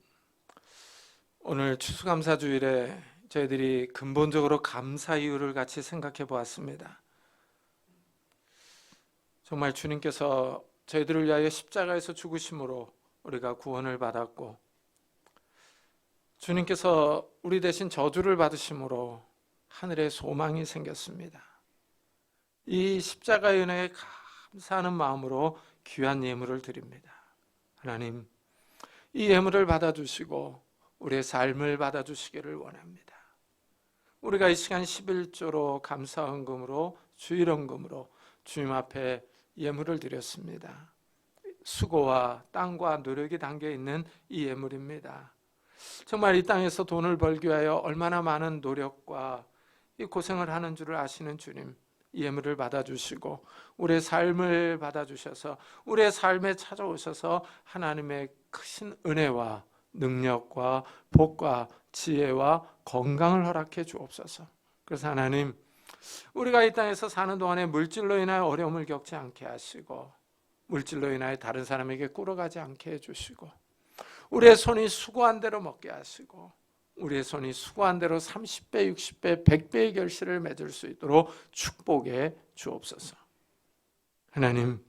오늘 추수감사주일에 저희들이 근본적으로 감사 이유를 같이 생각해 보았습니다. 정말 주님께서 저희들을 위하여 십자가에서 죽으심으로 우리가 구원을 받았고, 주님께서 우리 대신 저주를 받으심으로 하늘에 소망이 생겼습니다. 이 십자가의 은혜에 감사하는 마음으로 귀한 예물을 드립니다. 하나님, 이 예물을 받아주시고 우리의 삶을 받아주시기를 원합니다. 우리가 이 시간 11조로 감사헌금으로 주일헌금으로 주님 앞에 예물을 드렸습니다. 수고와 땀과 노력이 담겨있는 이 예물입니다. 정말 이 땅에서 돈을 벌기 위하여 얼마나 많은 노력과 이 고생을 하는 줄을 아시는 주님, 예물을 받아주시고 우리의 삶을 받아주셔서 우리의 삶에 찾아오셔서 하나님의 크신 은혜와 능력과 복과 지혜와 건강을 허락해 주옵소서. 그래서 하나님, 우리가 이 땅에서 사는 동안에 물질로 인하여 어려움을 겪지 않게 하시고 물질로 인하여 다른 사람에게 꿇어가지 않게 해주시고 우리의 손이 수고한 대로 먹게 하시고 우리의 손이 수고한 대로 30배, 60배, 100배의 결실을 맺을 수 있도록 축복해 주옵소서. 하나님,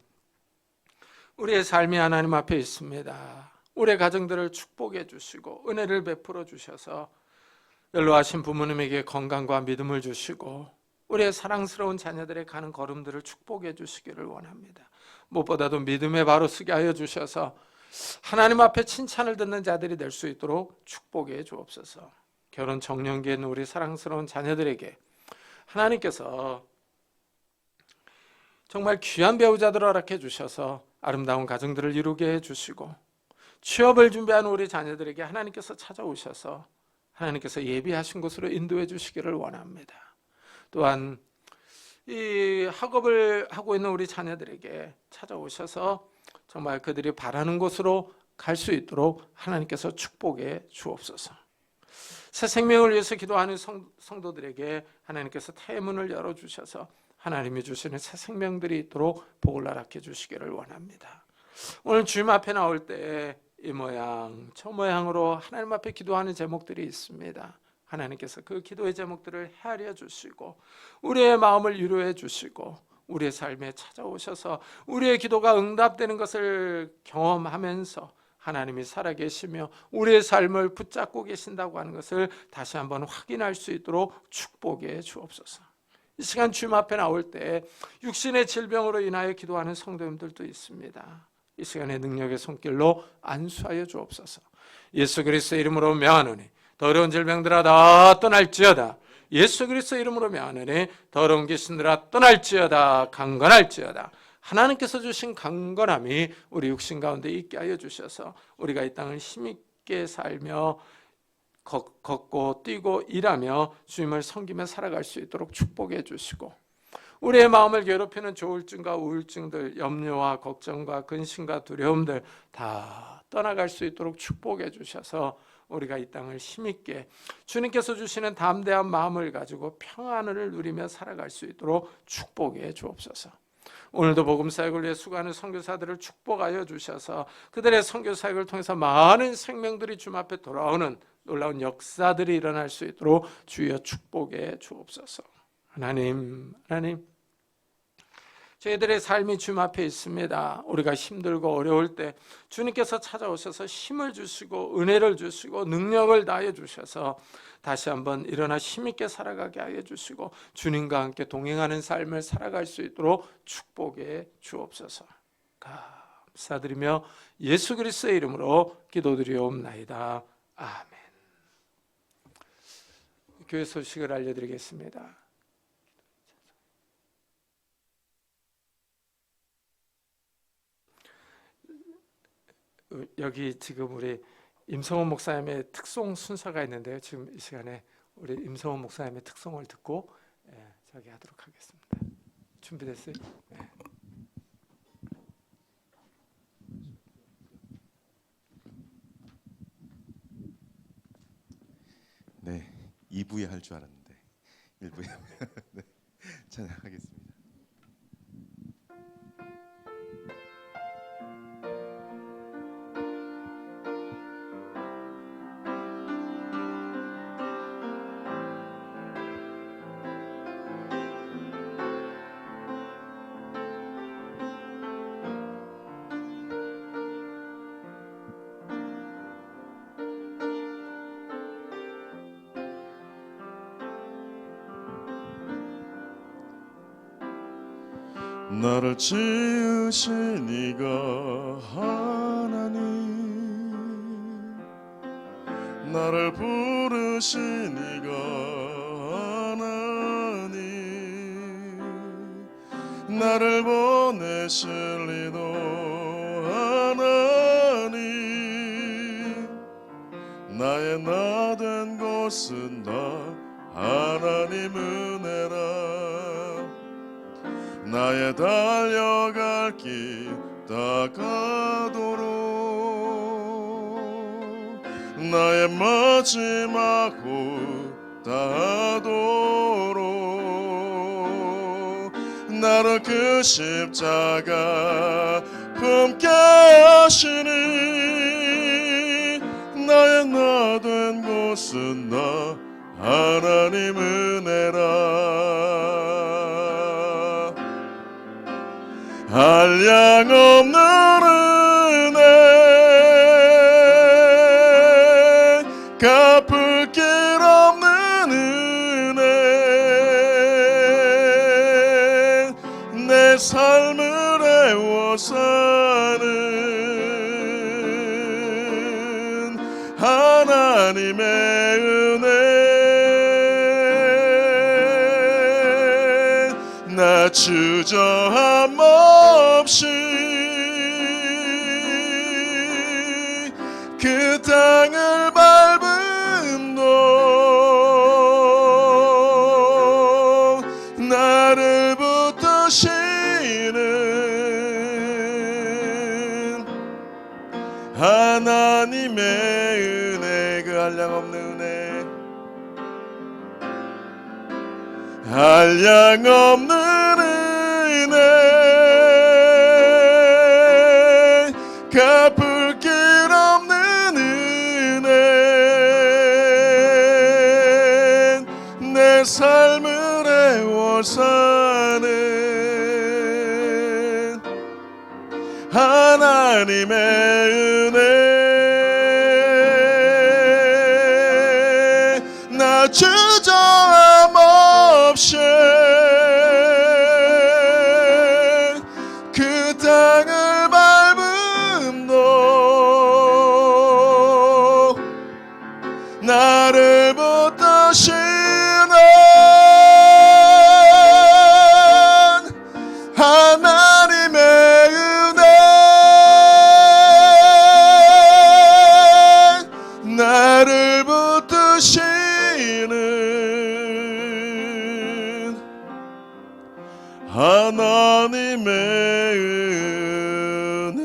우리의 삶이 하나님 앞에 있습니다. 우리의 가정들을 축복해 주시고 은혜를 베풀어 주셔서 연로하신 부모님에게 건강과 믿음을 주시고 우리의 사랑스러운 자녀들의 가는 걸음들을 축복해 주시기를 원합니다. 무엇보다도 믿음에 바로 서게 하여 주셔서 하나님 앞에 칭찬을 듣는 자들이 될 수 있도록 축복해 주옵소서. 결혼 정년기에 있는 우리 사랑스러운 자녀들에게 하나님께서 정말 귀한 배우자들을 허락해 주셔서 아름다운 가정들을 이루게 해주시고 취업을 준비하는 우리 자녀들에게 하나님께서 찾아오셔서 하나님께서 예비하신 곳으로 인도해 주시기를 원합니다. 또한 이 학업을 하고 있는 우리 자녀들에게 찾아오셔서 정말 그들이 바라는 곳으로 갈 수 있도록 하나님께서 축복해 주옵소서. 새 생명을 위해서 기도하는 성도들에게 하나님께서 태문을 열어주셔서 하나님이 주시는 새 생명들이 있도록 복을 허락해 주시기를 원합니다. 오늘 주님 앞에 나올 때 이 모양 저 모양으로 하나님 앞에 기도하는 제목들이 있습니다. 하나님께서 그 기도의 제목들을 헤아려 주시고 우리의 마음을 위로해 주시고 우리의 삶에 찾아오셔서 우리의 기도가 응답되는 것을 경험하면서 하나님이 살아계시며 우리의 삶을 붙잡고 계신다고 하는 것을 다시 한번 확인할 수 있도록 축복해 주옵소서. 이 시간 주님 앞에 나올 때 육신의 질병으로 인하여 기도하는 성도님들도 있습니다. 이 시간에 능력의 손길로 안수하여 주옵소서. 예수 그리스도의 이름으로 명하노니 더러운 질병들아 다 떠날지어다. 예수 그리스도의 이름으로 명하노니 더러운 귀신들아 떠날지어다. 강건할지어다. 하나님께서 주신 강건함이 우리 육신 가운데 있게 하여 주셔서 우리가 이 땅을 힘있게 살며 걷고 뛰고 일하며 주님을 섬기며 살아갈 수 있도록 축복해 주시고 우리의 마음을 괴롭히는 조울증과 우울증들, 염려와 걱정과 근심과 두려움들 다 떠나갈 수 있도록 축복해 주셔서 우리가 이 땅을 힘있게 주님께서 주시는 담대한 마음을 가지고 평안을 누리며 살아갈 수 있도록 축복해 주옵소서. 오늘도 복음 사역을 위해 수고하는 선교사들을 축복하여 주셔서 그들의 선교 사역을 통해서 많은 생명들이 주님 앞에 돌아오는 놀라운 역사들이 일어날 수 있도록 주여 축복해 주옵소서. 하나님, 저희들의 삶이 주님 앞에 있습니다. 우리가 힘들고 어려울 때 주님께서 찾아오셔서 힘을 주시고 은혜를 주시고 능력을 다해 주셔서 다시 한번 일어나 힘있게 살아가게 하여 주시고 주님과 함께 동행하는 삶을 살아갈 수 있도록 축복해 주옵소서. 감사드리며 예수 그리스도의 이름으로 기도드리옵나이다. 아멘. 교회 소식을 알려드리겠습니다. 여기 지금 우리 임성원 목사님의 특송 순서가 있는데요. 지금 이 시간에 우리 임성원 목사님의 특송을 듣고 저기 하도록 하겠습니다. 준비됐어요? 네, 2부에 할 줄 알았는데 1부에 네, 찬양하겠습니다. 나를 지으신 이가 하나님, 나를 부르신 이가 하나님, 나를 보내실 이도 하나님, 나의 나 된 것은 다 하나님 은혜라. 나의 달려갈 길 다가도록 나의 마지막 호 다하도록 나를 그 십자가 품게 하시니 나의 나 된 곳은 나 하나님 은혜라 한량없는 은혜 갚을 길 없는 은혜 내 삶을 애워 사는 하나님의 은혜 나 주저함 없이 그 땅을 밟음도 나를 붙드시는 하나님의 은혜 그 한량없는 은혜 한량없는 은혜 갚을 길 없는 은혜 내 삶을 애워 사는 하나님의 은혜 나 주저함 없이 그 땅을 밟음도 나를 붙드시는 하나님의 은혜 나를 붙드시는 하나님의 은혜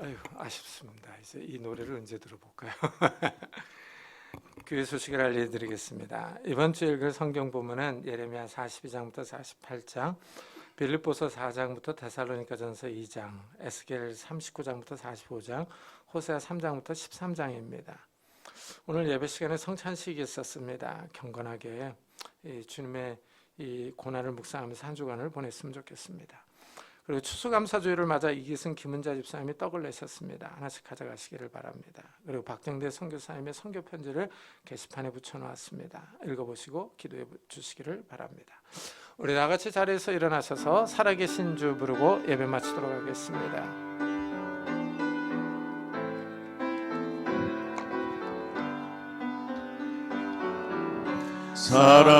아유, 아쉽습니다. 이제 이 노래를 언제 들어볼까요? 교회 소식을 알려드리겠습니다. 이번 주 읽을 성경 본문은 예레미야 42장부터 48장, 빌립보서 4장부터 데살로니가전서 2장, 에스겔 39장부터 45장, 호세아 3장부터 13장입니다. 오늘 예배 시간에 성찬식이 있었습니다. 경건하게 주님의 이 고난을 묵상하면서 한 주간을 보냈으면 좋겠습니다. 그리고 추수감사주일을 맞아 이기승 김은자 집사님이 떡을 내셨습니다. 하나씩 가져가시기를 바랍니다. 그리고 박정대 선교사님의 선교 편지를 게시판에 붙여놓았습니다. 읽어보시고 기도해 주시기를 바랍니다. 우리 다 같이 자리에서 일어나셔서 살아계신 주 부르고 예배 마치도록 하겠습니다.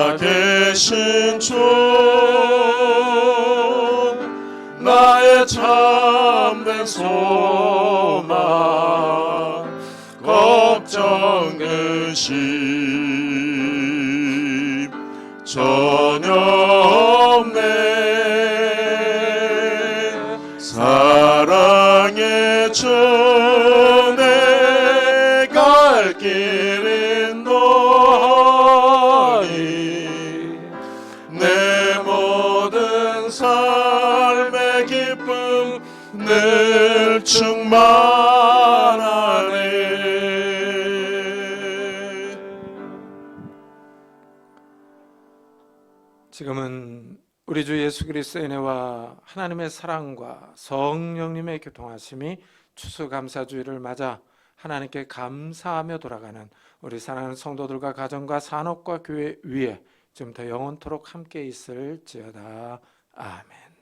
살아계신 주 나의 참된 소망 걱정 근심 전혀 없네 사랑의 주 내 갈 길 인도하니 내 모든 삶의 기쁨 늘 충만하네. 지금은 우리 주 예수 그리스도의 은혜와 하나님의 사랑과 성령님의 교통하심이 추수감사주일을 맞아 하나님께 감사하며 돌아가는 우리 사랑하는 성도들과 가정과 산업과 교회 위에 좀 더 영원토록 함께 있을지어다. 아멘.